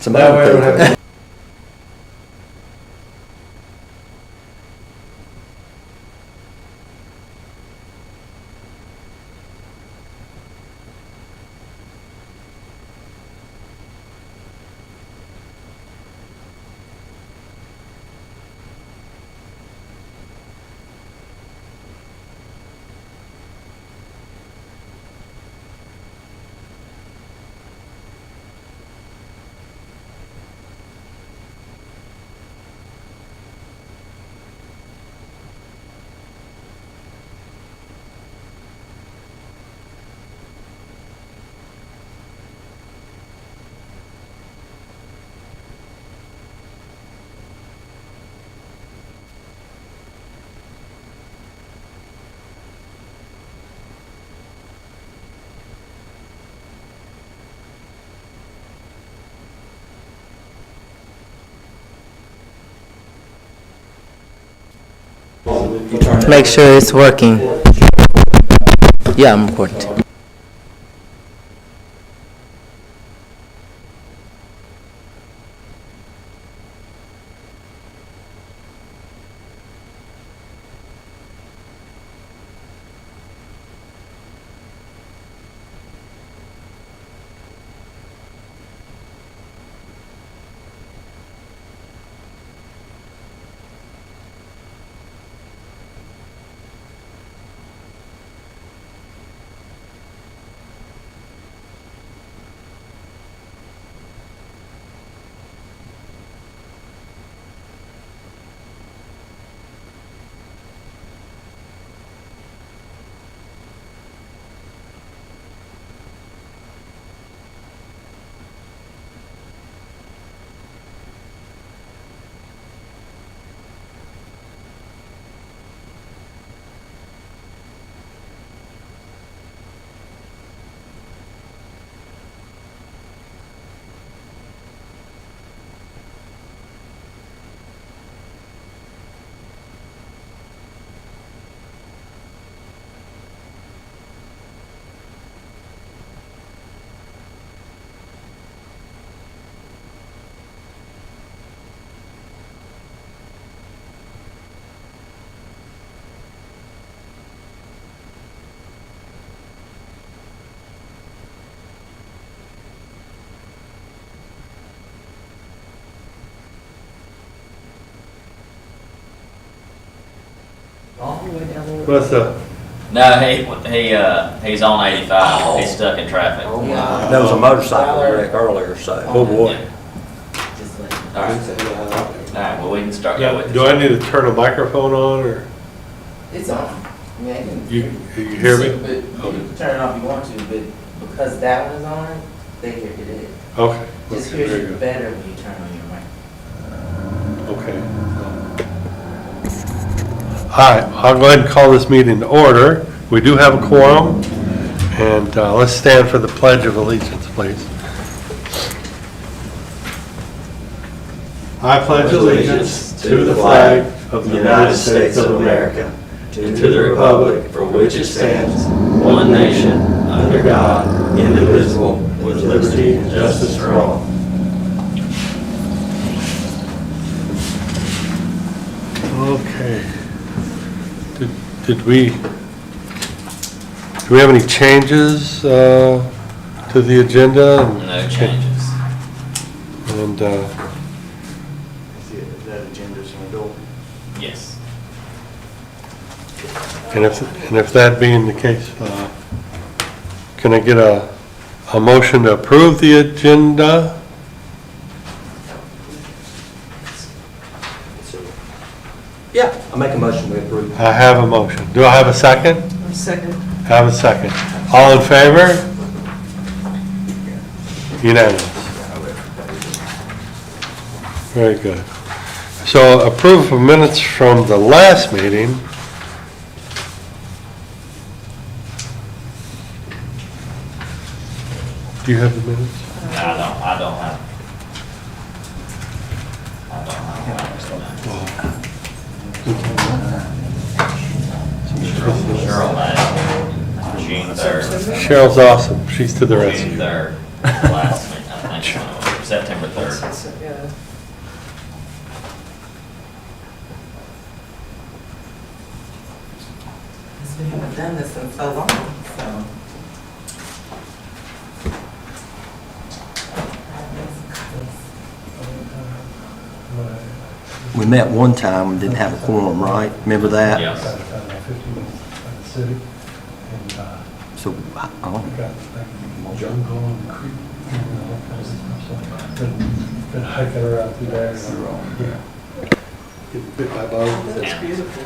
some That way I other don't have people. to. Make sure it's working. Yeah, I'm recording. What's up? No, he's on 85. He's stuck in traffic. There was a motorcycle wreck earlier, so. Oh, boy. All right. Well, we can start going with Do I need to turn a microphone on, or It's on. Yeah, you hear me? But you can turn it off if you want to, but because that one is on, they hear it is. Okay. Just Okay, hears very you good. better when you turn on your mic. Okay. All right, I'll go ahead and call this meeting to order. We do have a quorum, and let's stand for the Pledge of Allegiance, please. I pledge allegiance to the flag of the United States of America and to the republic for which it stands, one nation, under God, indivisible, with liberty and justice for all. Okay. Do we have any changes to the agenda? no changes. And, That agenda's in the door. Yes. and if that being the case, can I get a motion to approve the agenda? Yeah, I make a motion we approve. I have a motion. Do I have a second? Second. Have a second. All in favor? Unanimous. Very good. So approve of minutes from the last meeting. Do you have the minutes? I don't have. Cheryl made June 3rd. Cheryl's awesome. She's to the June rescue. 3rd, last week, I think. September 3rd. Yeah. We haven't done this in so long, so. We met one time and didn't have a quorum, right? Remember that? Yeah. So, oh, Jungle and creek, all kinds of stuff. So, been hiking around through there. Yeah. Getting bit by bugs. That's beautiful.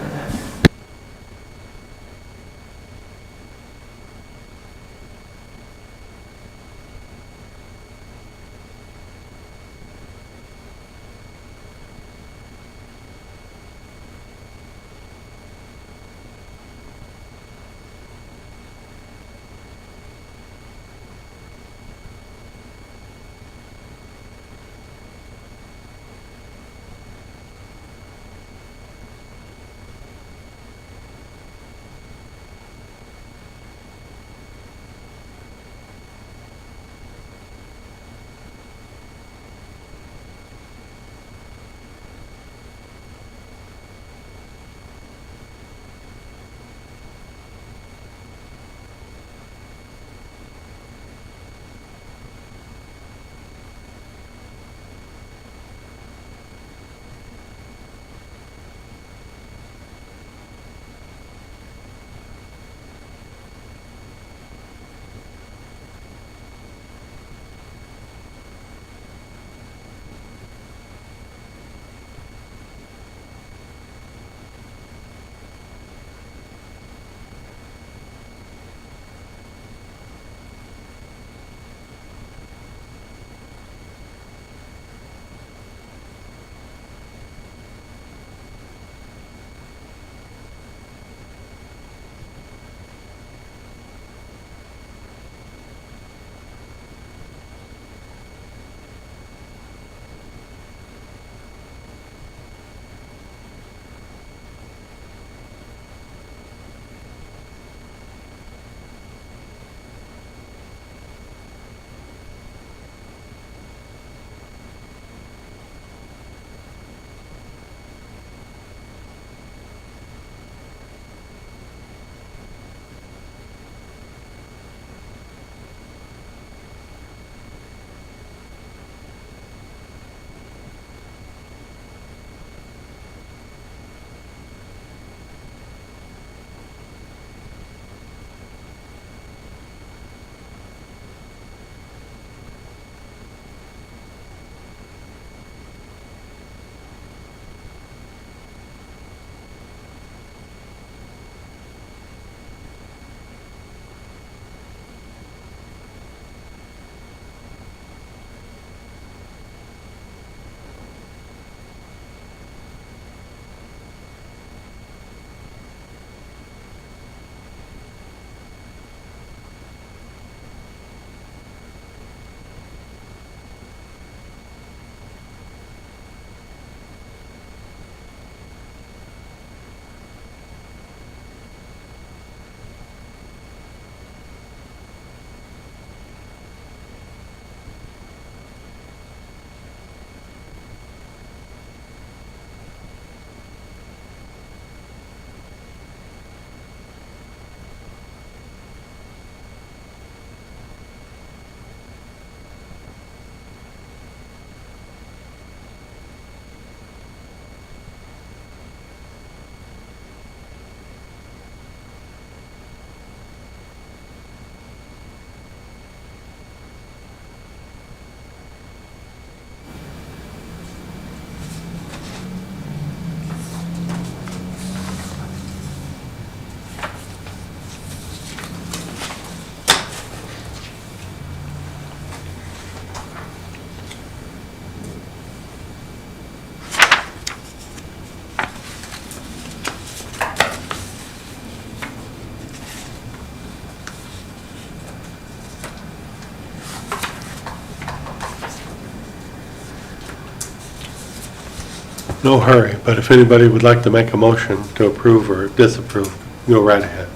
No hurry, but if anybody would like to make a motion to approve or disapprove, go right ahead.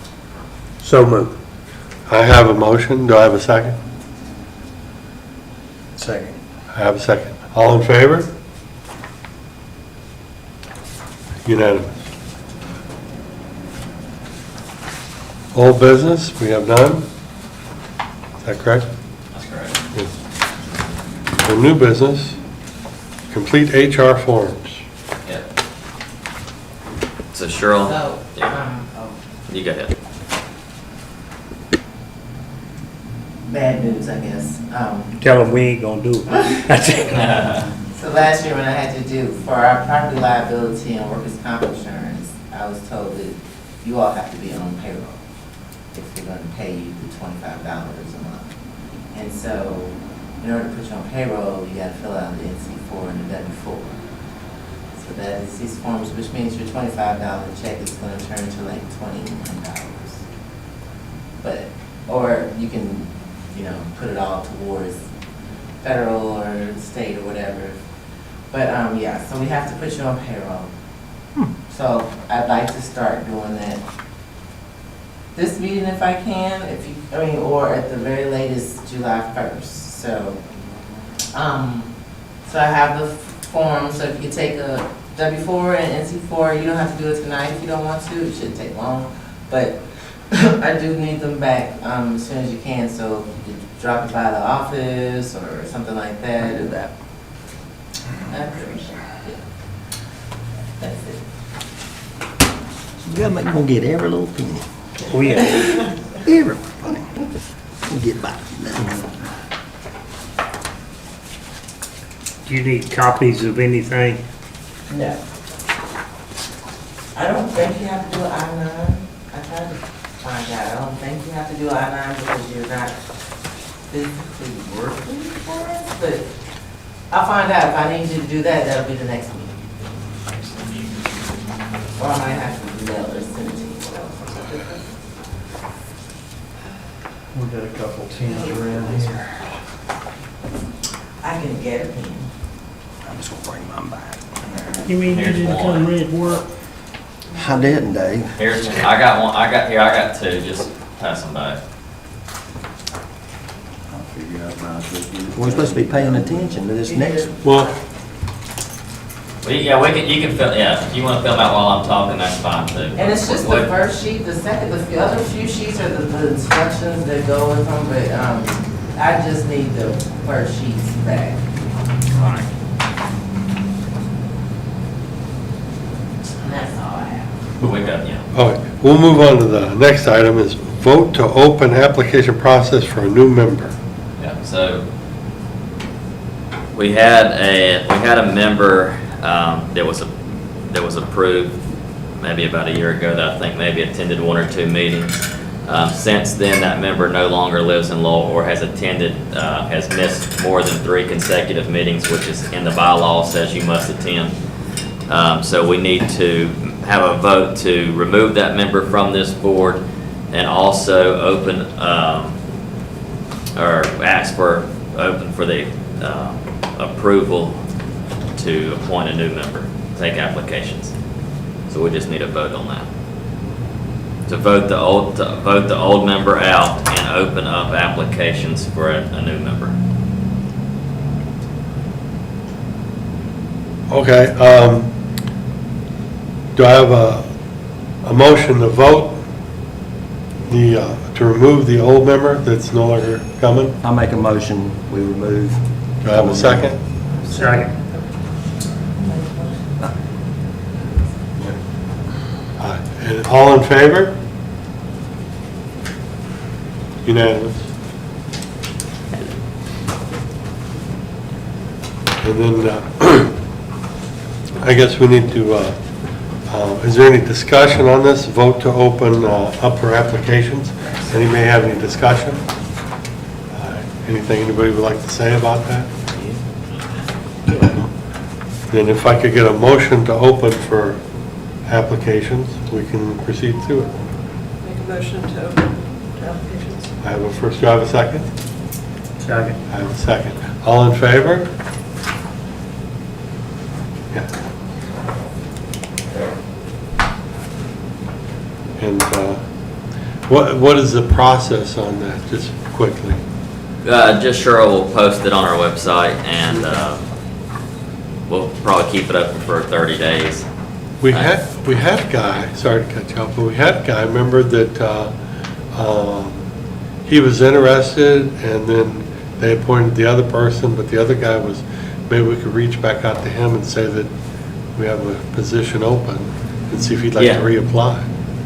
So moved. I have a motion. Do I have a second? Second. I I have a second. All in favor? Unanimous. Old business, we have none? Is that correct? That's correct. Yes. For new business, complete HR forms. Yeah. So Cheryl, So, yeah, you go ahead. bad news, I guess. Tell them we ain't gonna do it. So last year when I had to do, for our property liability and workers' comp insurance, I was told that you all have to be on payroll if they're gonna pay you the $25 a month. And so, in order to put you on payroll, you gotta fill out the NC4 and the W4. So that is these forms, which means your $25 check is gonna turn to like $21. But, or you can, put it all towards federal or state or whatever. But, yeah, so we have to put you on payroll. So I'd like to start doing that this meeting if I can, or at the very latest, July 1st. So, so I have the form, so if you take a W4 and NC4, you don't have to do it tonight if you don't want to, it shouldn't take long. But I do need them back as soon as you can, so if you could drop it by the office or something like that. Do that. That's it. You gotta make, gonna get every little penny. Oh, yeah. Every penny. We'll get by. Do you need copies of anything? No. I don't think you have to do an I-9. I tried to find out. I don't think you have to do an I-9 because you're not physically working for us, but I'll find out. If I need you to do that, that'll be the next meeting. Or I might have to email or send it to you. We got a couple teams around here. I can get a pen. I'm just gonna bring mine back. You mean Here's didn't one. come ready to work? I didn't, Dave. Here's, I got one, I got two, just pass them by. We're supposed to be paying attention to this next. Well, Yeah, you can fill, yeah, if you wanna fill them out while I'm talking, that's fine too. And it's just the What- first sheet, the second, the other few sheets are the instructions that go with them, but, I just need the first sheets back. And that's all I have. But we got, yeah. okay, we'll move on to the next item is vote to open application process for a new member. Yeah, so we had a member that was approved maybe about a year ago that I think maybe attended one or two meetings. Since then, that member no longer lives in Lowell or has missed more than 3 consecutive meetings, which is in the bylaw says you must attend. So we need to have a vote to remove that member from this board and also open, or open for the approval to appoint a new member, take applications. So we just need a vote on that. To vote the old member out and open up applications for a new member. Okay, do I have a motion to vote to remove the old member that's no longer coming? I make a motion, we remove. Do I have a second? Second. And all in favor? Unanimous. And then, I guess we need to, is there any discussion on this? Vote to open up for applications? Anybody have any discussion? Anything anybody would like to say about that? Then if I could get a motion to open for applications, we can proceed through it. Make a motion to open applications. I have a first, do I have a second? Second. I have a second. All in favor? Yeah. And what is the process on that, just quickly? Just Cheryl will post it on our website, and we'll probably keep it open for 30 days. We had a guy, sorry to cut you off, but we had a guy, remember that he was interested, and then they appointed the other person, but the other guy was, maybe we could reach back out to him and say that we have a position open and see if he'd like to Yeah. reapply.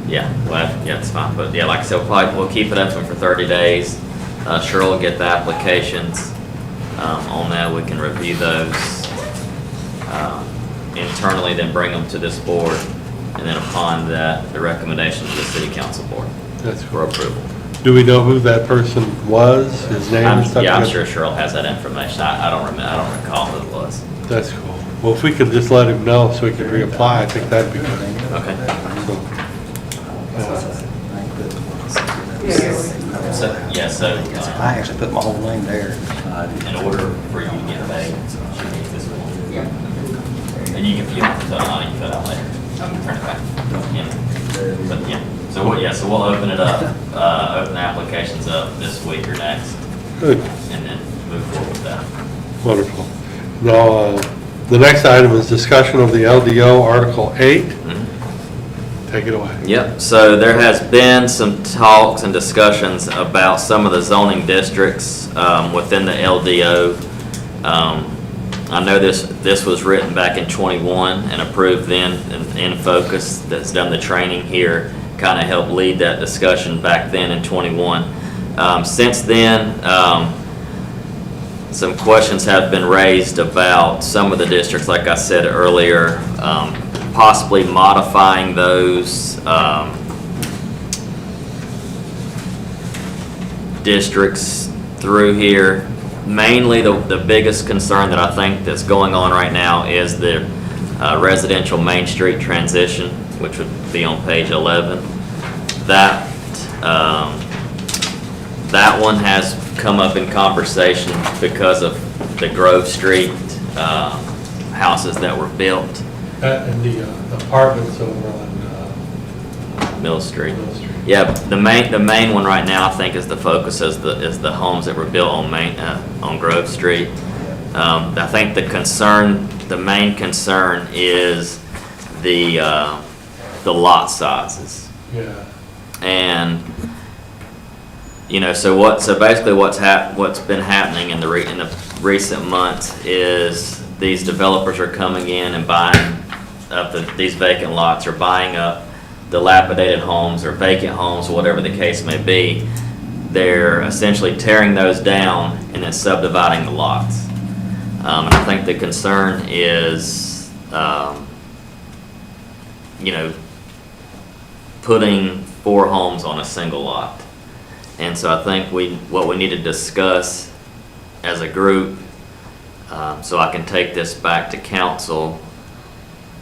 Yeah, well, yeah, it's fine, but yeah, like I said, we'll keep it open for 30 days. Cheryl will get the applications. On that, we can review those internally, then bring them to this board, and then upon that, the recommendation to the city council board That's for cool. approval. Do we know who that person was, his name and stuff? Yeah, I'm sure Cheryl has that information. I don't remember, I don't recall who it was. That's cool. Well, if we could just let him know so he could reapply, I think that'd be good. Okay. So, So, I actually put my whole name there. in order for you to get paid, she needs this one. And you can fill it out, you fill it out later. Turn it back. Yeah. But yeah, so we'll open it up, open the applications up this week or next, Good, and then move forward with that. wonderful. Now, the next item is discussion of the LDO Article 8. Take it away. Yep, so there has been some talks and discussions about some of the zoning districts within the LDO. I know this was written back in '21 and approved then in Focus, that's done the training here, kind of helped lead that discussion back then in '21. Since then, some questions have been raised about some of the districts, like I said earlier, possibly modifying those districts through here. Mainly, the biggest concern that I think that's going on right now is the residential Main Street transition, which would be on page 11. That one has come up in conversation because of the Grove Street houses that were built. And the apartments over on Mill Street. Mill Street. Yeah, the main one right now, I think, is the focus is the homes that were built on Grove Street. I think the main concern is the lot sizes. Yeah. And so basically what's been happening in the recent months is these developers are coming in and buying up these vacant lots, or buying up dilapidated homes or vacant homes, whatever the case may be. They're essentially tearing those down and then subdividing the lots. And I think the concern is, putting 4 homes on a single lot. And so I think what we need to discuss as a group, so I can take this back to council,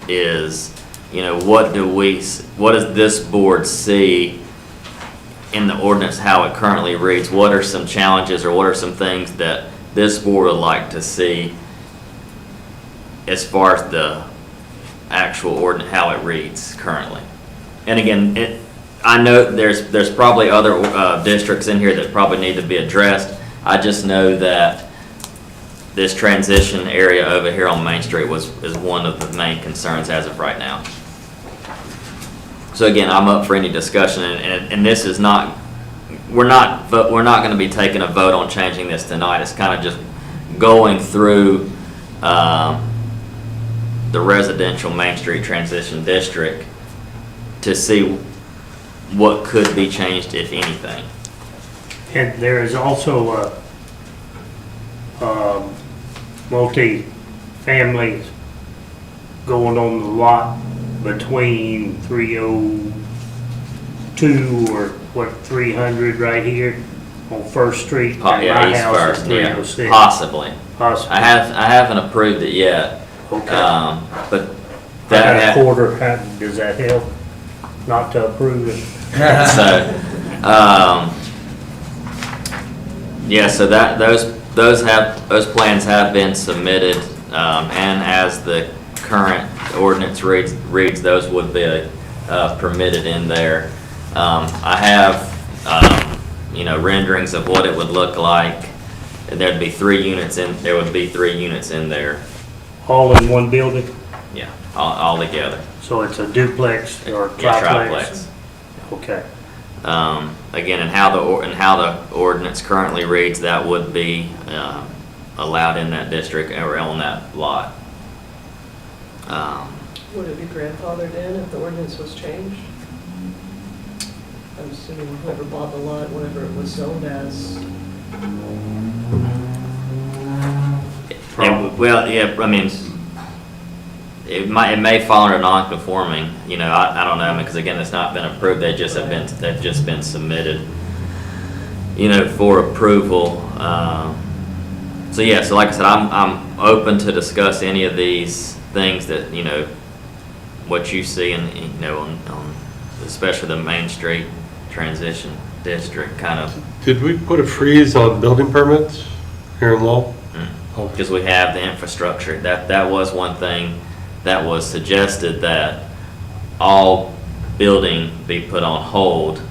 is, what does this board see in the ordinance, how it currently reads? What are some challenges, or what are some things that this board would like to see as far as the actual ordinance, how it reads currently? And again, I know there's probably other districts in here that probably need to be addressed. I just know that this transition area over here on Main Street is one of the main concerns as of right now. So again, I'm up for any discussion, and this is not, we're not going to be taking a vote on changing this tonight. It's kind of just going through the residential Main Street transition district to see what could be changed, if anything. And there is also a multi-family going on the lot between 302 or 300 right here on First Street. And my East house First, is yeah, 306. possibly. Possibly. I haven't approved it yet, Okay. but I got a that. quarter. Does that help? Not to approve it? So, yeah, so those plans have been submitted, and as the current ordinance reads, those would be permitted in there. I have renderings of what it would look like And there'd be 3 units in, there would be 3 units in there, All in one building? yeah, all together. So it's a duplex or Yeah, triplex? Okay. Again, and how the ordinance currently reads, that would be allowed in that district or on that lot. Would it be grandfathered in if the ordinance was changed? I'm assuming whoever bought the lot, whatever it was zoned as. Well, yeah, I mean, it may fall under non-conforming, you know, I don't know, because again, it's not been approved, they've just been submitted, you know, for approval. So yeah, so like I said, I'm open to discuss any of these things that, you know, what you see in, you know, on especially the Main Street transition district kind of, Did we put a freeze on building permits here in Lowell? Okay. because we have the infrastructure. That was one thing that was suggested, that all building be put on hold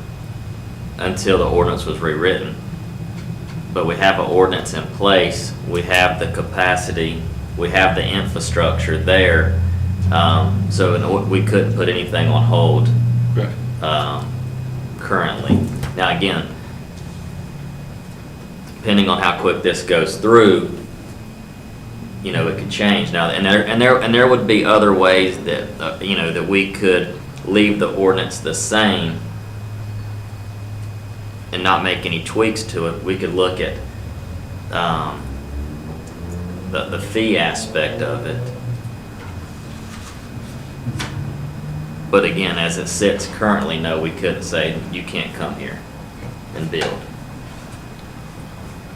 until the ordinance was rewritten. But we have an ordinance in place, we have the capacity, we have the infrastructure there, so we couldn't put anything on hold Right. currently. Now, again, depending on how quick this goes through, you know, it could change. Now, and there would be other ways that, you know, that we could leave the ordinance the same and not make any tweaks to it. We could look at the fee aspect of it. But again, as it sits currently, no, we couldn't say, you can't come here and build.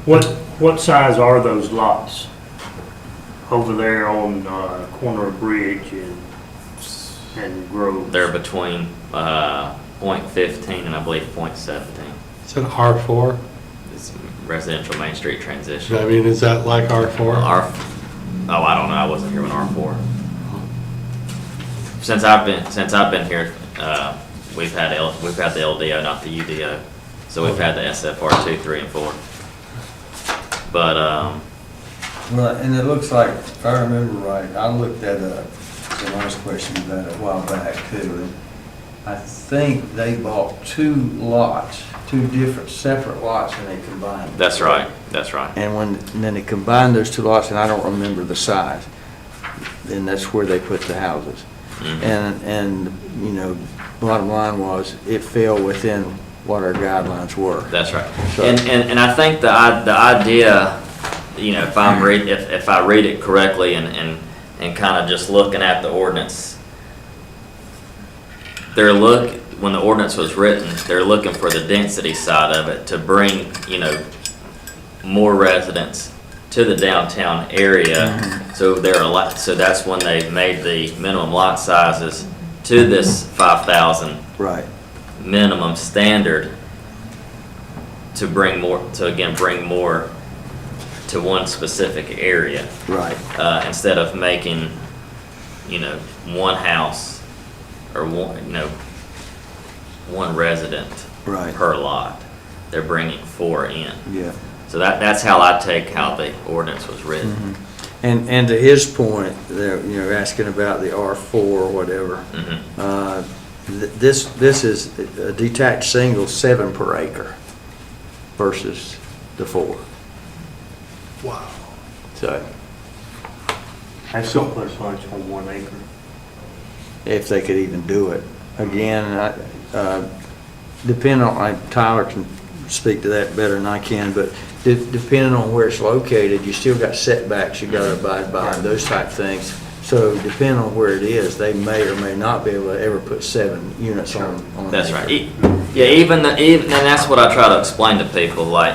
What size are those lots over there on corner of Bridge and Grove? They're between .15 and I believe .17. Is that R4? It's residential Main Street transition. I mean, is that like R4? I don't know, I wasn't here when R4. Since I've been here, we've had the LDO, not the UDO. So we've had the SFR 2, 3, and 4. But, Well, and it looks like, if I remember right, I looked that up, the last question of that a while back too, and I think they bought 2 lots, 2 different separate lots, and they combined them. that's right, that's right. And then they combined those 2 lots, and I don't remember the size, and that's where they put the houses. Mhm. And, you know, bottom line was, it fell within what our guidelines were. That's right. So- And I think the idea, you know, if I read it correctly and kind of just looking at the ordinance, when the ordinance was written, they're looking for the density side of it to bring, you know, more residents to the downtown area. So so that's when they made the minimum lot sizes to this 5,000 Right. minimum standard to bring more to one specific area, Right. instead of making, you know, one house or one resident Right. per lot. They're bringing 4 in. Yeah. So that's how I take how the ordinance was written. And to his point, there, you know, asking about the R4 or whatever, Mhm. this is a detached single 7 per acre versus the 4. Wow. So That's so much on 1 acre. if they could even do it. Again, depending on, Tyler can speak to that better than I can, but depending on where it's located, you still got setbacks you gotta abide by, and those type things. So depending on where it is, they may or may not be able to ever put 7 units on an That's acre. right. Yeah, even and that's what I try to explain to people. Like,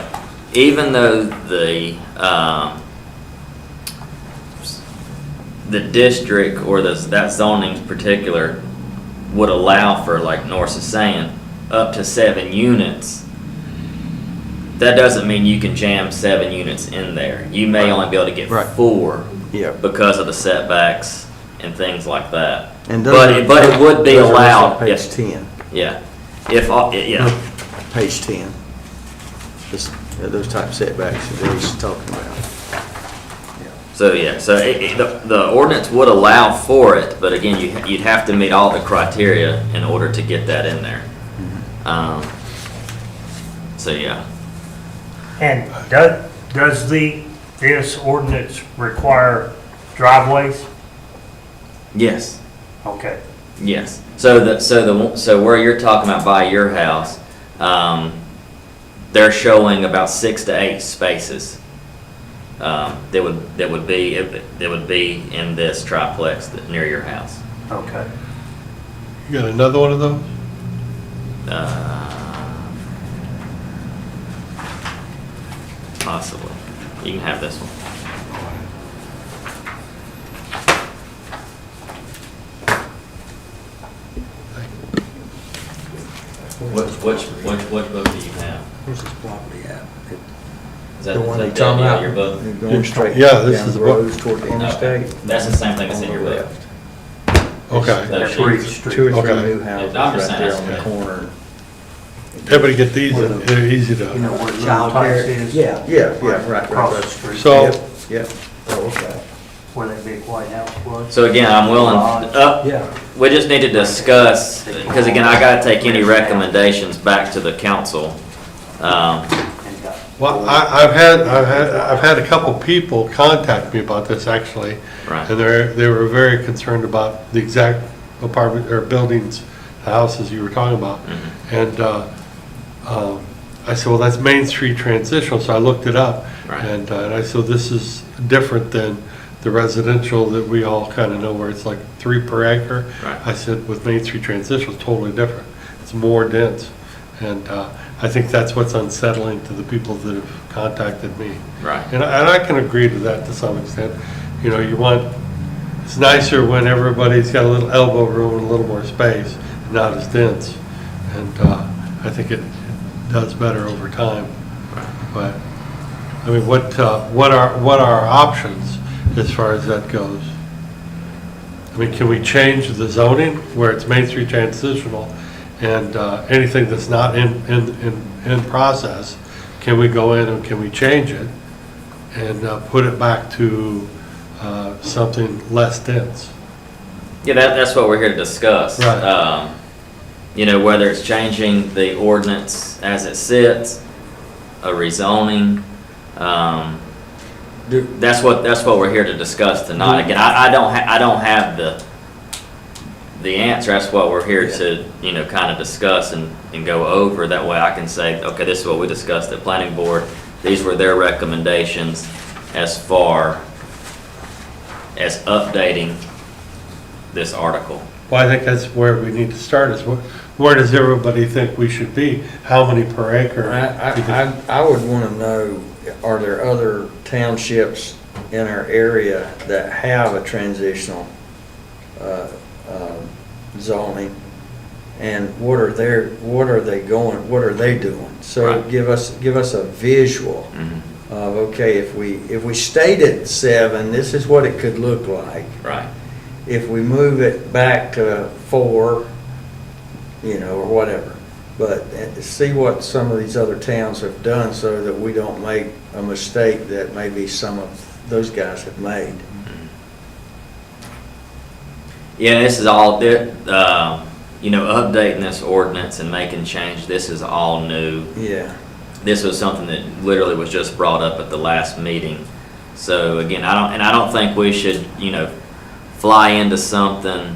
even though the district or that zoning in particular would allow for, like Norris is saying, up to 7 units, that doesn't mean you can jam 7 units in there. You may only be able to get Right. 4 Yeah. because of the setbacks and things like that. And But it would be those are listed on allowed. Page Yes. 10, Yeah, yeah, page 10. those type setbacks that he's talking about. So, yeah, so the ordinance would allow for it, but again, you'd have to meet all the criteria in order to get that in there. So, yeah. And does this ordinance require driveways? Yes. Okay. Yes. So where you're talking about by your house, they're showing about 6 to 8 spaces that would be in this triplex near your house. Okay. You got another one of those? Possibly. You can have this one. Which book do you have? Where's this property at? Is that The one is you're that talking about? your book? Going straight Yeah, this down is the the book. road toward the interstate. That's the same thing that's in your On the book. left. Okay. Those At Bridge sheets. Street. Two or three Okay. new houses Yeah, I'm right just saying there that's on the good. corner. Everybody get these, they're easy You know to, where Little Child Tice care. is? Yeah, right Across the there. street. So- Yep, yep. Oh, okay. Where that big white house was. So again, I'm willing, Yeah. we just need to discuss, because again, I gotta take any recommendations back to the council. And got- well, I've had a couple people contact me about this actually. Right. And they were very concerned about the exact apartment or buildings, houses you were talking about. And I said, well, that's Main Street transitional, so I looked it up. Right. And I said, this is different than the residential that we all kind of know where it's like 3 per acre. Right. I said, with Main Street transitional, it's totally different. It's more dense. And I think that's what's unsettling to the people that have contacted me. Right. And I can agree to that to some extent. You know, it's nicer when everybody's got a little elbow room and a little more space, not as dense. And I think it does better over time. But, I mean, what are our options as far as that goes? I mean, can we change the zoning where it's Main Street transitional and anything that's not in process, can we go in and can we change it and put it back to something less dense? Yeah, that's what we're here to discuss. Right. You know, whether it's changing the ordinance as it sits, a rezoning, that's what we're here to discuss tonight. Again, I don't have the answer. That's what we're here to, you know, kind of discuss and go over. That way I can say, okay, this is what we discussed at planning board. These were their recommendations as far as updating this article. Well, I think that's where we need to start is where does everybody think we should be? How many per acre? I would want to know, are there other townships in our area that have a transitional zoning? And what are they doing? So Right. give us a visual of, okay, if we stayed at 7, this is what it could look like. Right. If we move it back to 4, you know, or whatever. But see what some of these other towns have done so that we don't make a mistake that maybe some of those guys have made. Yeah, this is all, you know, updating this ordinance and making change, this is all new. Yeah. This was something that literally was just brought up at the last meeting. So again, I don't think we should, you know, fly into something.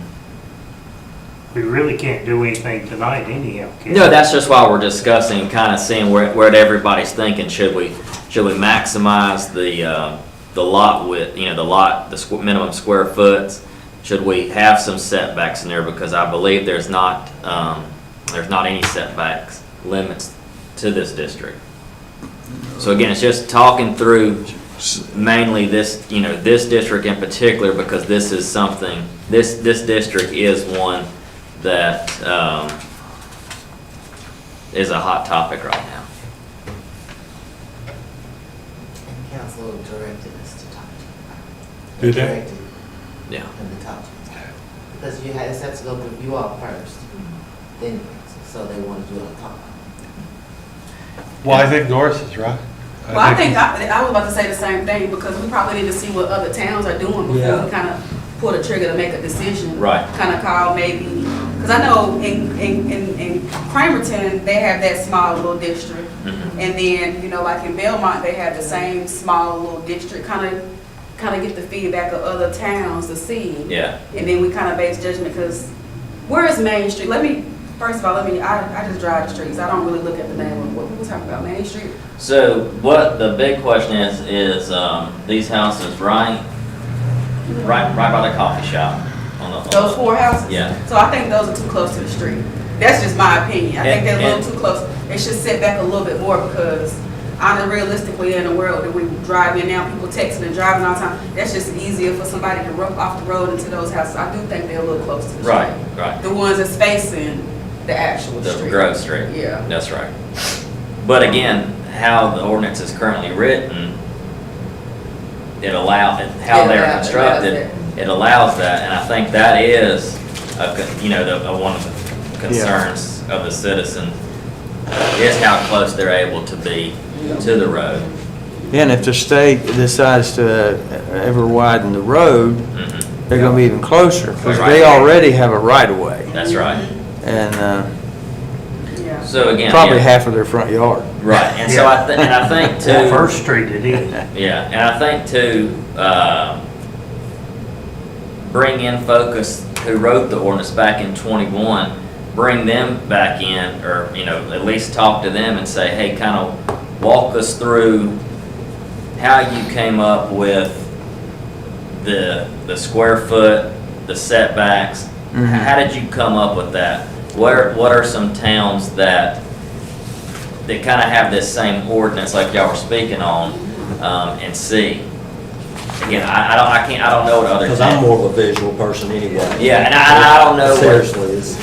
We really can't do anything tonight anyhow, can we? No, that's just why we're discussing, kind of seeing where everybody's thinking. Should we maximize the lot width, you know, the minimum square foots? Should we have some setbacks in there? Because I believe there's not any setbacks limits to this district. So again, it's just talking through mainly this, you know, this district in particular, because this is something, this district is one that is a hot topic right now. And council directed us to talk to you. Did they? Directed Yeah. them to talk to you. Because you had, it had to go through you all first, then, so they want to do it on top. Well, I think Norris is right. Well, I think I was about to say the same thing, because we probably need to see what other towns are doing before Yeah. we kind of pull the trigger to make a decision. Right. Kind of call maybe, because I know in Cramerton, they have that small little district. Mhm. And then, you know, like in Belmont, they have the same small little district, kind of get the feedback of other towns to see. Yeah. And then we kind of base judgment, because where is Main Street? First of all, I just drive the streets. I don't really look at the name of what we're talking about, Main Street. So what the big question is these houses right by the coffee shop on the. Those 4 houses? Yeah. So I think those are too close to the street. That's just my opinion. I think they're a And- little too close. They should sit back a little bit more, because realistically, in a world that we drive in now, people texting and driving all the time, that's just easier for somebody to run off the road into those houses. I do think they're a little close to the street. Right. The ones that's facing the actual The street. Grove Street. Yeah. That's right. But again, how the ordinance is currently written, how they're constructed, it allows that, and I think that is, one of the concerns of the citizen, is how close they're able to be to the road. Yeah, and if the state decides to ever widen the road, Mhm. they're gonna be even closer, because Right. they already have a right of way. That's right. And, Yeah. So again. probably yeah, half of their front yard. Right, and so I think Well, too. First Street it is. Yeah, and I think too, bring in Focus, who wrote the ordinance back in 21, bring them back in, or, at least talk to them and say, hey, kind of walk us through how you came up with the square foot, the setbacks. Mhm. How did you come up with that? What are some towns that kind of have this same ordinance like y'all were speaking on, and see? Again, I don't know what other Because towns. I'm more of a visual person anyway. Yeah, and I don't know what, Seriously, it's,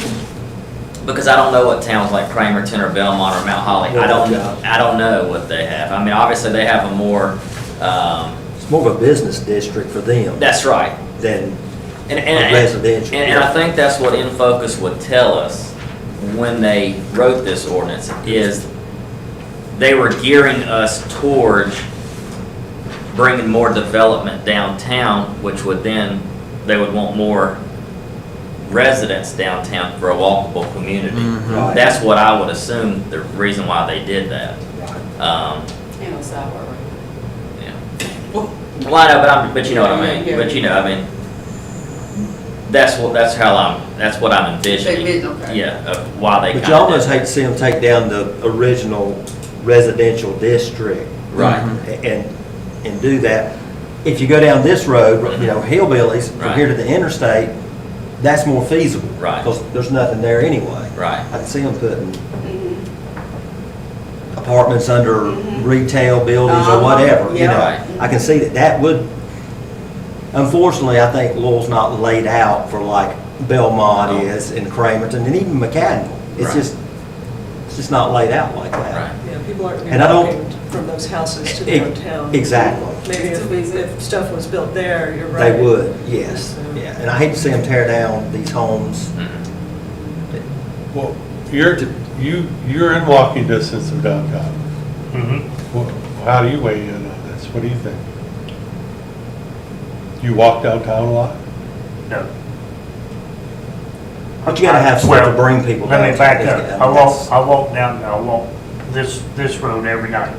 because I don't know what towns like Cramerton or Belmont or Mount Holly, I don't know what they have. I mean, obviously they have a more, it's more of a business district for them that's right. than And residential. And I think that's what In Focus would tell us when they wrote this ordinance, is they were gearing us towards bringing more development downtown, which would then, they would want more residents downtown for a walkable community. Right. That's what I would assume the reason why they did that. Ain't no sidewalk, right? Yeah. Well, I know, but you know what I mean. Yeah. But that's what I'm envisioning. Okay. Yeah, of why they. But kinda you almost did hate to see them take down the original residential district. that. Right. And do that. If you go down this road, Hillbillies, from Right. here to the interstate, that's more feasible. Right. Because there's nothing there anyway. Right. I can see them putting apartments under retail buildings or whatever, Yeah. Right. I can see that would, unfortunately, I think Louisville's not laid out for like Belmont No. is and Cramerton and even McCadden. It's Right. just not laid out like that. Right. Yeah, people aren't And I don't- walking from those houses to Ex- downtown. exactly. Maybe if stuff was built there, you're right. They would, yes, yeah. And I hate to see them tear down these homes. Mhm. Well, you're in walking distance of downtown. Well, how do you weigh in on this? What do you think? You walk downtown a lot? No. But you gotta have stuff to bring people Let me downtown. back up. I walk this road every night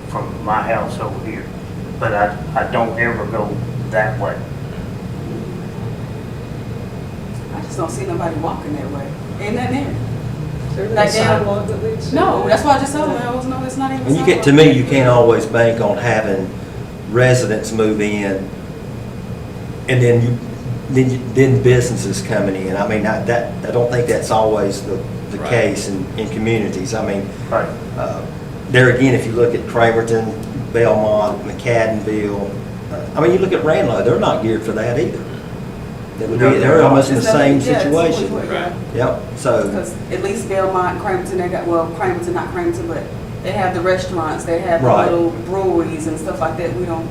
from my house over here, but I don't ever go that way. I just don't see nobody walking that way. Ain't that there? There's a Like down- sidewalk that leads to No, it. that's why I just told them, no, it's not even. And you get, to sidewalk. me, you can't always bank on having residents move in and then businesses coming in. I mean, I don't think that's always the Right. case in communities. I mean, Right. there again, if you look at Cramerton, Belmont, McCaddenville, I mean, you look at Ranlo, they're not geared for that either. They're almost in the It's same nothing- yeah, it's situation. what- yeah. Right. Yep, so, Because at least Belmont and Cramerton, they got, well, Cramerton, not Cramerton, but they have the restaurants, they have the Right. little breweries and stuff like that. We don't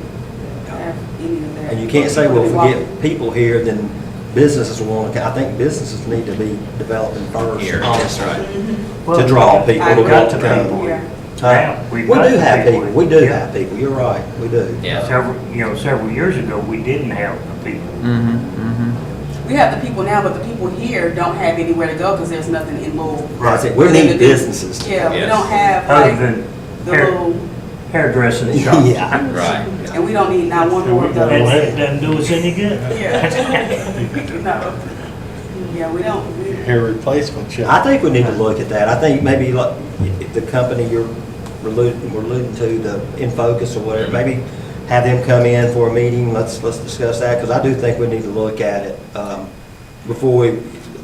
have any of that. and you can't say, well, if we Walking. get people here, then businesses want to, I think businesses need to be developing first. Here, that's right. To draw people to We've got want the to come. people. Yeah. Now, We we've got do the have people, we do Yeah. have people, you're right, we do. Yeah. Several years ago, we didn't have the people. We have the people now, but the people here don't have anywhere to go because there's nothing in Louisville. That's it, for we them need to do. businesses. Yeah, we Yes. don't have Other like than the hair- little, hairdressing shops. Yeah. Right. and we don't need not one more of That those. doesn't do us any good. Yeah. No. Yeah, we don't. Hair replacement shop. I think we need to look at that. I think maybe like if the company we're alluding to, the In Focus or whatever, maybe have them come in for a meeting, let's discuss that, because I do think we need to look at it before we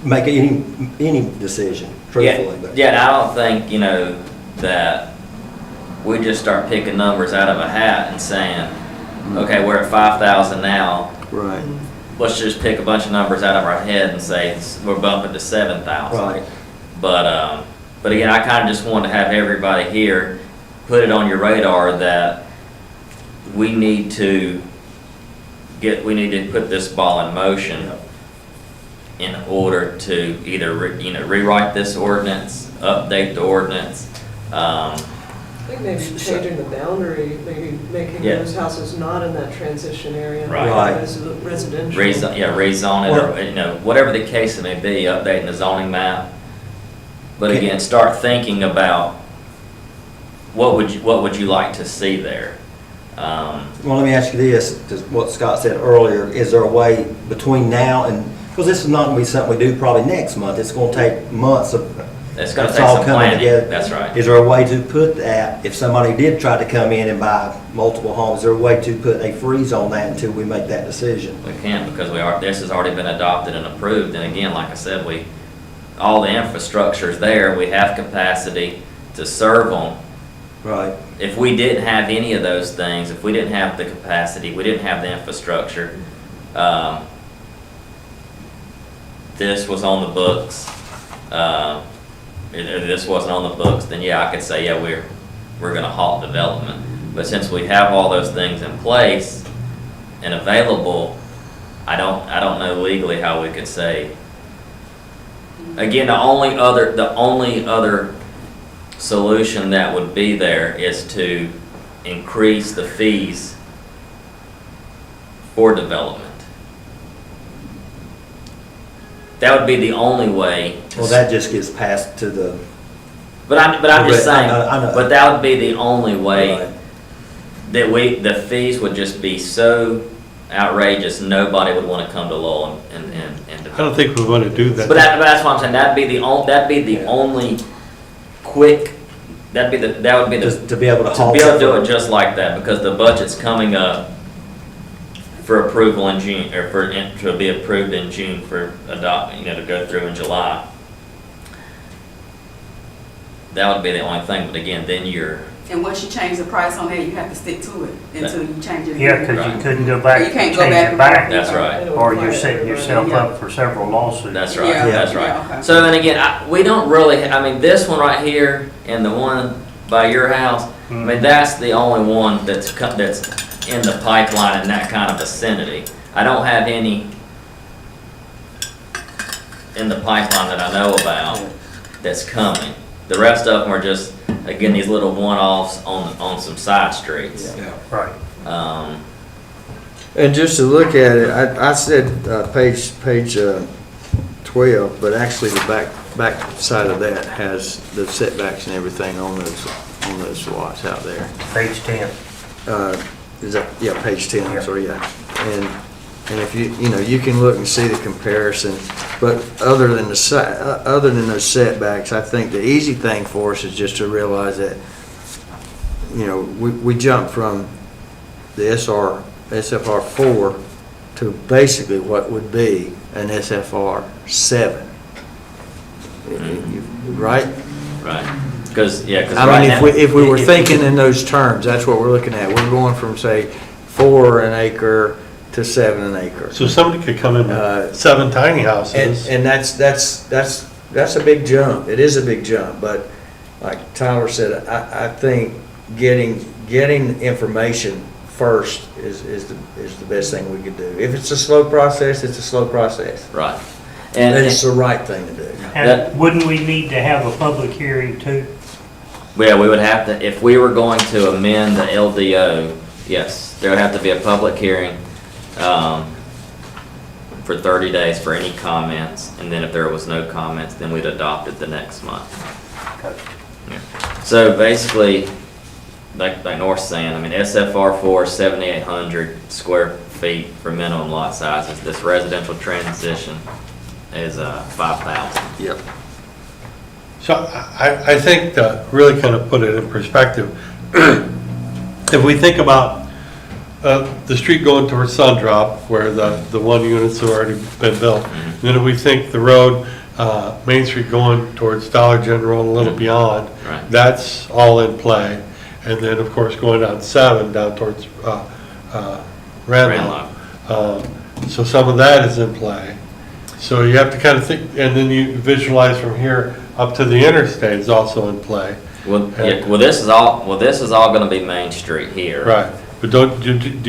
make any decision, truthfully. but- Yeah, and I don't think, that we just start picking numbers out of a hat and saying, okay, we're at 5,000 now, Right. let's just pick a bunch of numbers out of our head and say we're bumping to 7,000. Right. But again, I kind of just want to have everybody here put it on your radar that we need to put this ball in motion in order to either rewrite this ordinance, update the ordinance. I think maybe changing the boundary, maybe making Yeah. those houses not in that transition area. Right. Right. Residential. Rezone it, or, whatever the case it may be, updating the zoning map. But again, start thinking about what would you like to see there? Well, let me ask you this, because what Scott said earlier, is there a way between now and, because this is not going to be something we do probably next month, it's going to take months of. It's gonna it's take all some coming planning. together. That's right. Is there a way to put that, if somebody did try to come in and buy multiple homes, is there a way to put a freeze on that until we make that decision? We can't because this has already been adopted and approved. And again, like I said, all the infrastructure is there. We have capacity to serve them. Right. If we didn't have any of those things, if we didn't have the capacity, we didn't have the infrastructure, this was on the books, if this wasn't on the books, then yeah, I could say, yeah, we're gonna halt development. But since we have all those things in place and available, I don't know legally how we could say. Again, the only other solution that would be there is to increase the fees for development. That would be the only way. Well, that just gets passed to the. But I'm just I saying, know. but that would be the only way Right. that the fees would just be so outrageous, nobody would want to come to Lowell and I don't think we want to do that. But that's what I'm saying, that'd be the only quick, that would be Just the, to be able to to halt. be able to do it just like that, because the budget's coming up for approval in June, or to be approved in June for to go through in July. That would be the only thing, but again, then And once you change the price on that, you have to stick to it until you change it Yeah, again. because you couldn't go back You and can't change go back it back. that's right. Or you're setting yourself up for several lawsuits. That's right, Yeah, that's yeah, right. okay. So, and again, we don't really, this one right here and the one by your house, that's the only one that's in the pipeline in that kind of vicinity. I don't have any in the pipeline that I know about that's coming. The rest of them are just, again, these little one-offs on some side streets. Right. And just to look at it, I said page 12, but actually the back side of that has the setbacks and everything on those lots out there. Page 10. Is that, yeah, page 10, I'm sorry, yeah. And if you can look and see the comparison, but other than those setbacks, I think the easy thing for us is just to realize that, we jumped from the SFR 4 to basically what would be an SFR 7. Right? Right. Because I mean, if we were thinking in those terms, that's what we're looking at. We're going from, say, 4 an acre to 7 an acre. So somebody could come in with 7 tiny houses. And that's a big jump. It is a big jump, but like Tyler said, I think getting information first is the best thing we could do. If it's a slow process, it's a slow process. Right. And And, it's the right thing to do. And wouldn't we need to have a public hearing too? yeah, we would have to, if we were going to amend the LDO, yes, there would have to be a public hearing, for 30 days for any comments, and then if there was no comments, then we'd adopt it the next month. Yeah. So basically, like North's saying, I mean, SFR 4, 7,800 square feet for minimum lot sizes. This residential transition is 5,000. Yep. So I think to really kind of put it in perspective, if we think about the street going towards Sundrop, where the one units have already been built, then if we think the road, Main Street going towards Dollar General and a little beyond, Right. that's all in play. And then, of course, going down 7 down towards Randolph. So some of that is in play. So you have to kind of think, and then you visualize from here up to the interstate is also in play. Well, yeah, well, this is all going to be Main Street here. Right, but do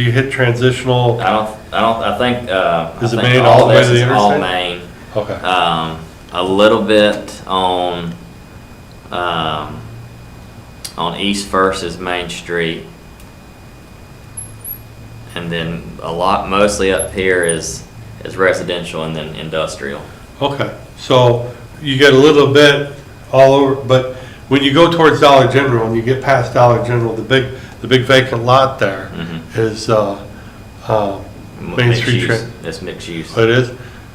you hit transitional? I think, Is it I think Main all the way this to the is all interstate? Main. Okay, A little bit on East First is Main Street. And then mostly up here is residential and then industrial. okay, so you get a little bit all over, but when you go towards Dollar General and you get past Dollar General, the big vacant lot there is, Main Street. It's mixed use. It is,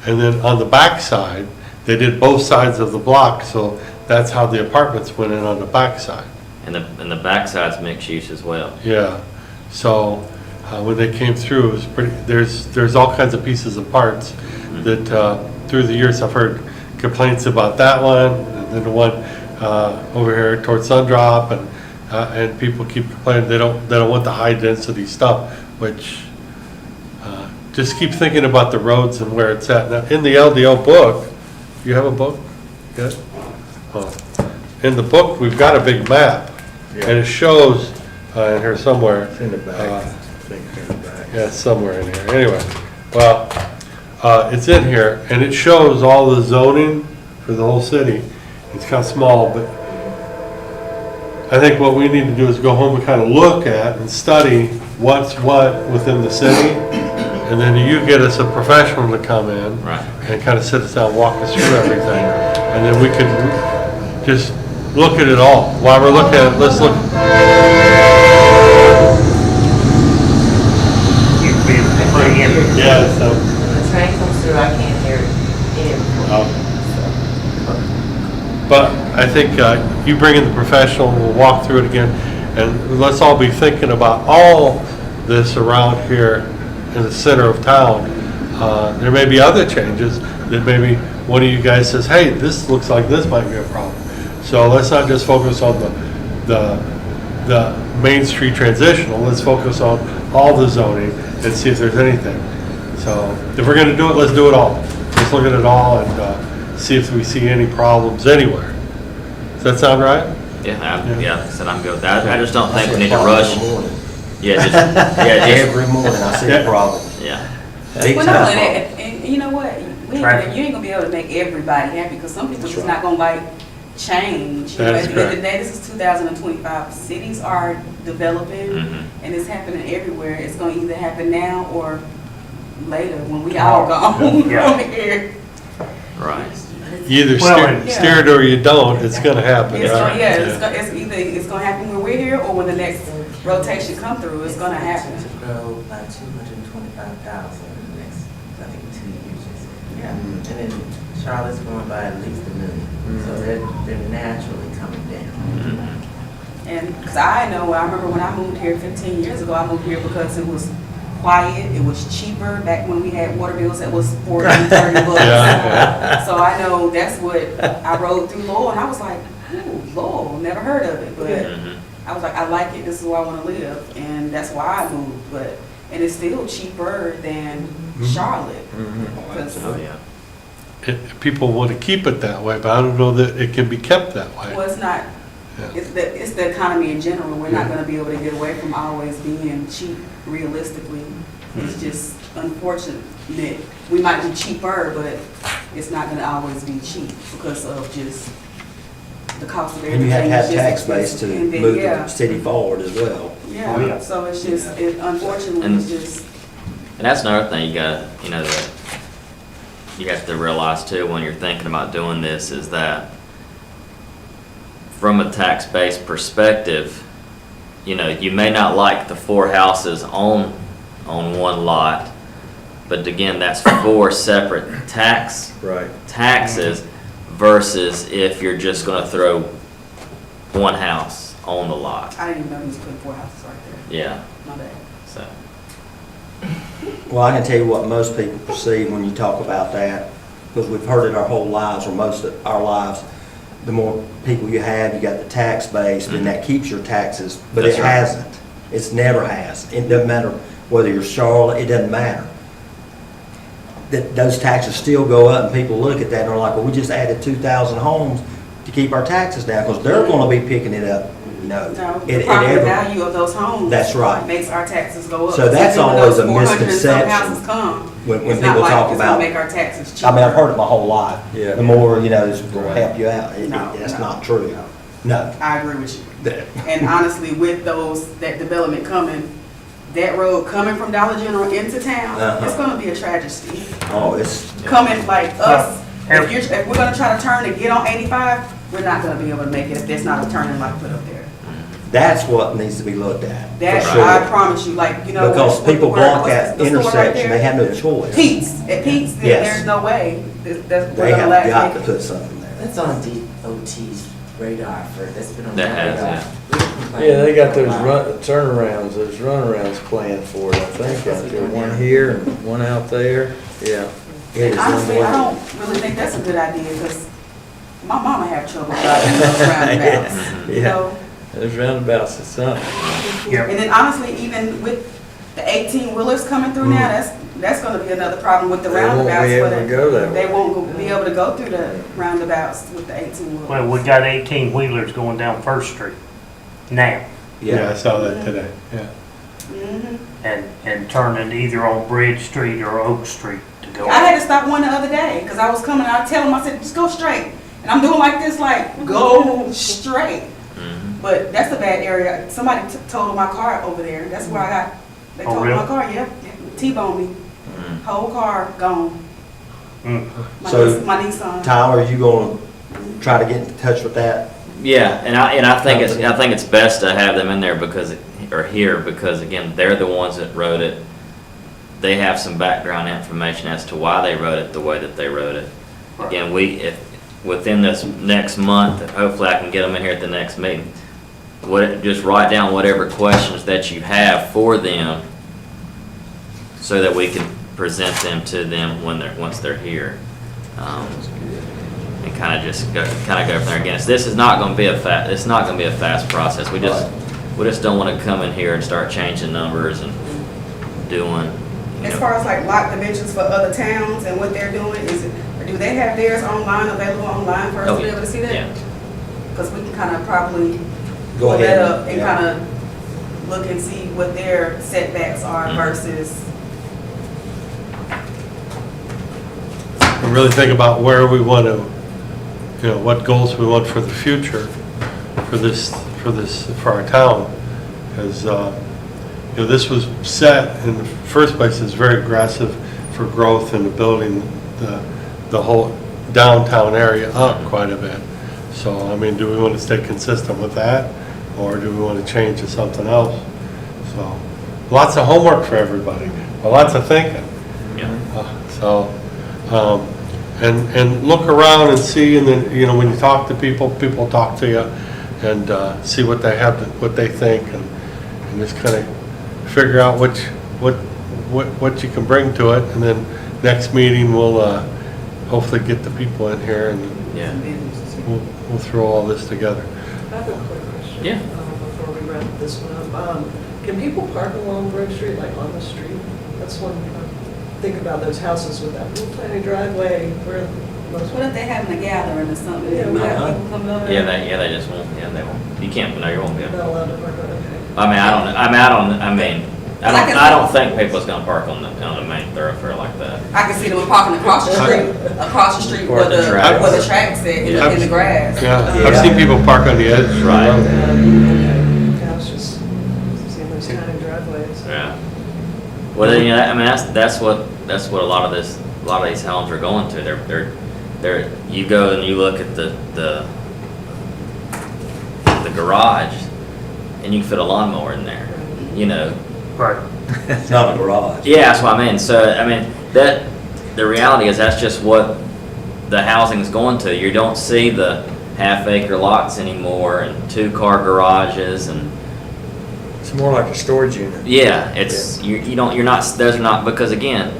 and then on the back side, they did both sides of the block, so that's how the apartments went in on the back side. And the backside's mixed use as well. Yeah, so when they came through, it was pretty, there's all kinds of pieces and parts that through the years I've heard complaints about that one, and then the one over here towards Sundrop, and people keep complaining they don't want the high density stuff, which just keep thinking about the roads and where it's at. Now, in the LDO book, you have a book? Good. In the book, we've got a big map, and it shows in here somewhere. It's in the back. I think it's in the back. Yeah, it's somewhere in here. Anyway, well, it's in here, and it shows all the zoning for the whole city. It's kind of small, but I think what we need to do is go home and kind of look at and study what's what within the city, and then you get us a professional to come in Right. and kind of sit us down, walk us through everything, and then we can just look at it all. While we're looking at it, let's look. You'd be pretty in. Yeah, so. When the train comes through, I can't hear it. But I think you bring in the professional, we'll walk through it again, and let's all be thinking about all this around here in the center of town. There may be other changes that maybe one of you guys says, hey, this looks like this might be a problem. So let's not just focus on the Main Street transitional, let's focus on all the zoning and see if there's anything. So if we're gonna do it, let's do it all. Let's look at it all and see if we see any problems anywhere. Does that sound right? Yeah, like I said, I'm good with that. I just don't think we need to rush. Every morning. Yeah, Every morning I see a problem. yeah. Big Well, no, time. and you know what? You ain't gonna be able to make everybody happy, because some people just not gonna like change. You know, That's at the end of the correct. day, this is 2025. Cities are developing, Mhm. and it's happening everywhere. It's gonna either happen now or later when we all gone Yeah. from here. Right. You either Well, steer it or you don't, it's gonna happen. It's right? gonna, it's either it's gonna happen when we're here or when the next rotation come through. It's gonna happen. To grow by 225,000 in the next, I think, 2 years. Yeah. And then Charlotte's growing by at least 1 million. So they're naturally coming down. And, cause I know, I remember when I moved here 15 years ago, I moved here because it was quiet, it was cheaper, back when we had water bills that was 40, 30 bucks. Yeah. So I know that's what, I rode through Lowell and I was like, ooh, Lowell, never heard of it, but Mhm. I was like, I like it, this is where I wanna live, and that's why I moved, but, and it's still cheaper than Charlotte. 'Cause- Oh, yeah. People want to keep it that way, but I don't know that it can be kept that way. Well, it's not, It's the economy in general. We're not gonna be able to get away from always being cheap realistically. It's just unfortunate. We might be cheaper, but it's not gonna always be cheap because of just the cost of And everything. you have to have is just tax base to expensive. And then, move yeah. the city forward as well. Oh, Yeah, yeah. so it's just, unfortunately, And- it's just, And that's another thing you gotta, that you have to realize too when you're thinking about doing this is that from a tax-based perspective, you may not like the 4 houses on one lot, but again, that's 4 separate Right. taxes versus if you're just gonna throw one house on the lot. I didn't even know he was putting 4 houses right there. Yeah, My bad. so. Well, I can tell you what most people perceive when you talk about that, because we've heard it our whole lives, or most of our lives. The more people you have, you got the tax base, then that keeps your taxes, but it That's right. hasn't. It's never has. It doesn't matter whether you're Charlotte, it doesn't matter. That those taxes still go up, and people look at that and are like, well, we just added 2,000 homes to keep our taxes down, because they're gonna be picking it up, No, It- the it property ever- value of those homes. That's right. Makes our taxes go up. So that's Even when always those a 400 and some misconception houses come, when it's people not like talk it's gonna about. make our taxes cheaper. I mean, I've heard it my whole life. Yeah. The more, this will help you out. No, That's no. not true. No. I agree with you. That- And honestly, with that development coming, that road coming from Dollar General into town, Uh-huh. it's gonna be a tragedy. Oh, it's, Coming like us, Every- if we're gonna try to turn to get on 85, we're not gonna be able to make it if there's not a turning light put up there. that's what needs to be looked at, That, for I sure. promise you, like, Because people block that the store right intersection, they there? have no choice. Pete's, at Pete's, Yes. there's no way that's, They we're gonna have last. got to make it. put something there. That's on DOT's radar that's been on That their has, radar. yeah. We've been complaining Yeah, they got those for a while. turnarounds, those runarounds planned for it, I think, out there. One here and one out there, yeah. It is Honestly, I unbelievable. don't really think that's a good idea, because my mama had trouble driving those roundabouts, you Yeah. know? Those roundabouts is something. Yeah. And then honestly, even with the 18-wheelers coming through now, that's gonna be another problem with the They won't be roundabouts. able where to go that They way. won't be able to go through the roundabouts with the 18-wheelers. Well, we got 18-wheelers going down First Street now Yeah, I saw that today, yeah. Mhm. and turning either on Bridge Street or Oak Street to go. I had to stop one the other day, because I was coming, I tell them, I said, just go straight. And I'm doing like this, like, go straight. Mhm. But that's a bad area. Somebody totaled my car over there. That's where I got, they Oh, totaled really? my car, yeah. T-boned me. Mhm. Whole car gone. Mm. So, My Nissan. Tyler, you gonna try to get in touch with that? Yeah, and I think it's best to have them in there because again, they're the ones that wrote it. They have some background information as to why they wrote it the way that they wrote it. Again, if within this next month, hopefully I can get them in here at the next meeting. Just write down whatever questions that you have for them so that we can present them to them once they're here. And kind of go from there. Again, this is not going to be a fast process. We just don't want to come in here and start changing numbers and doing. As far as like lot dimensions for other towns and what they're doing, do they have theirs available online for us to be able to see that? Yeah. Because we can kind of probably Go pull ahead. that up and Yeah. kind of look and see what their setbacks are versus. And really think about where we want to, what goals we want for the future for our town. Because, this was set in the first place as very aggressive for growth and building the whole downtown area up quite a bit. So, I mean, do we want to stay consistent with that, or do we want to change to something else? So, lots of homework for everybody, lots of thinking. Yeah. And look around and see, and then, when you talk to people, people talk to you, and see what they have, what they think, and just kind of figure out what you can bring to it, and then next meeting, we'll hopefully get the people in here, and Yeah. we'll throw all this together. I have a quick question. Yeah. Before we wrap this one up. Can people park along Bridge Street, like on the street? That's one, think about those houses with that little tiny driveway where most. What if they having a gathering or something? Yeah, We got uh-huh. people coming over Yeah, there? they just won't. Yeah, they won't. You can't, no, you won't be able. Not allowed to park on, okay. I don't think people's gonna park on the main thoroughfare like that. I can see them parking across the street Where the tracks. where the tracks at, in the grass. Yeah, I've seen people park on the edge. of the Right. road. Yeah, I was just seeing those tiny driveways. Yeah. Well, then, I mean, that's what a lot of these homes are going to. They're, you go and you look at the garage, and you can fit a lawnmower in there, you know. Right. It's not a garage. Yeah, that's what I mean. So, I mean, the reality is that's just what the housing's going to. You don't see the half-acre lots anymore and 2-car garages and, It's more like a storage unit. yeah, it's, you're not, those are not, because again,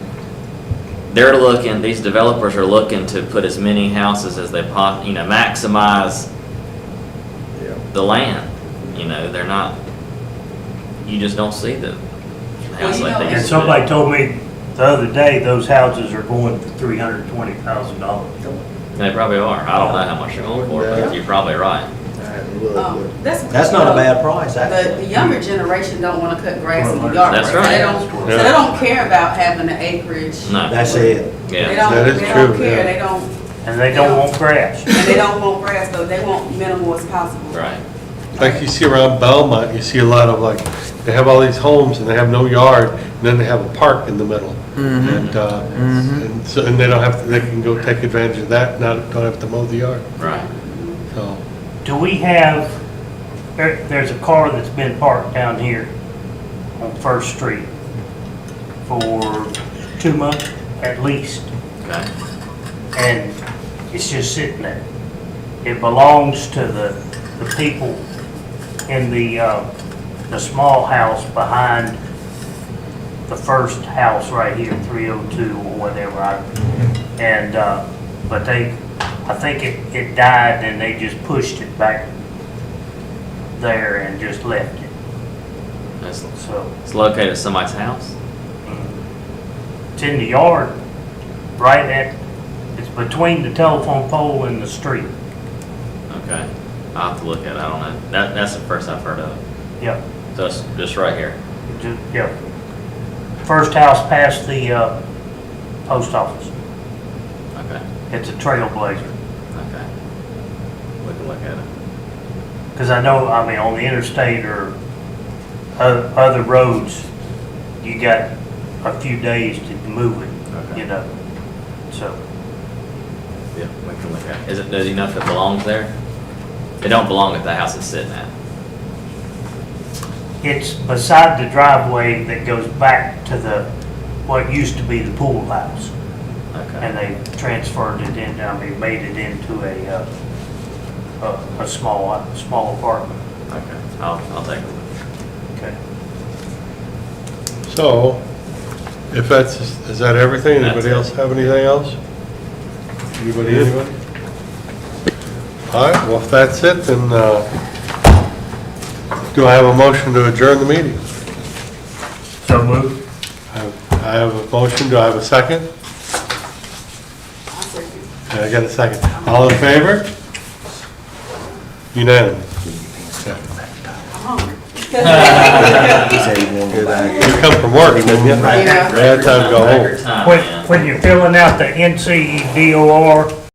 these developers are looking to put as many houses as they maximize Yeah. the land. You know, they're not, you just don't see the house like they And used to. somebody told me the other day, those houses are going for $320,000. They probably are. I don't know how much they're going for, but you're probably right. That's not a bad price, The actually. younger generation don't wanna cut grass in the yard. That's So right. they don't care about having the acreage. No. That's it. They Yeah. don't, That is they true, don't care, yeah. they don't, And they don't want grass. and they don't want grass, though, they want minimal as possible. Right. Like you see around Belmont, you see a lot of like, they have all these homes and they have no yard, and then they have a park in the middle. And, and so, and they don't have to, they can go take advantage of that, don't have to mow the yard, Right. so. Do we have, there's a car that's been parked down here on First Street for 2 months at least, Okay. and it's just sitting there. It belongs to the people in the small house behind the first house right here, 302 or whatever. But I think it died and they just pushed it back there and just left it, so. It's located at somebody's house? It's in the yard, it's between the telephone pole and the street. Okay. I'll have to look at it. I don't know. That's the first I've heard of it. Yeah, So it's just right here. yeah. First house past the post office. Okay. It's a trailblazer. Okay. We can look at it. Because I know, I mean, on the interstate or other roads, you got a few days to move it, Okay. you know, so. Yeah, we can look at it. Does he know if it belongs there? It don't belong at the house it's sitting at. It's beside the driveway that goes back to what used to be the pool house. Okay. And they transferred it in, made it into a small apartment. Okay. I'll take a look. Okay. So, is that everything? That's Anybody it. else have anything else? Anybody? All right, well, if that's it, then, do I have a motion to adjourn the meeting? So moved. I have a motion, do I have a second? I got a second. All in favor? Unanimous. He said he wanted to go back. You come from work, didn't you? Yeah. I had time to go home. Record time, When, man. when you're filling out the NCEDOR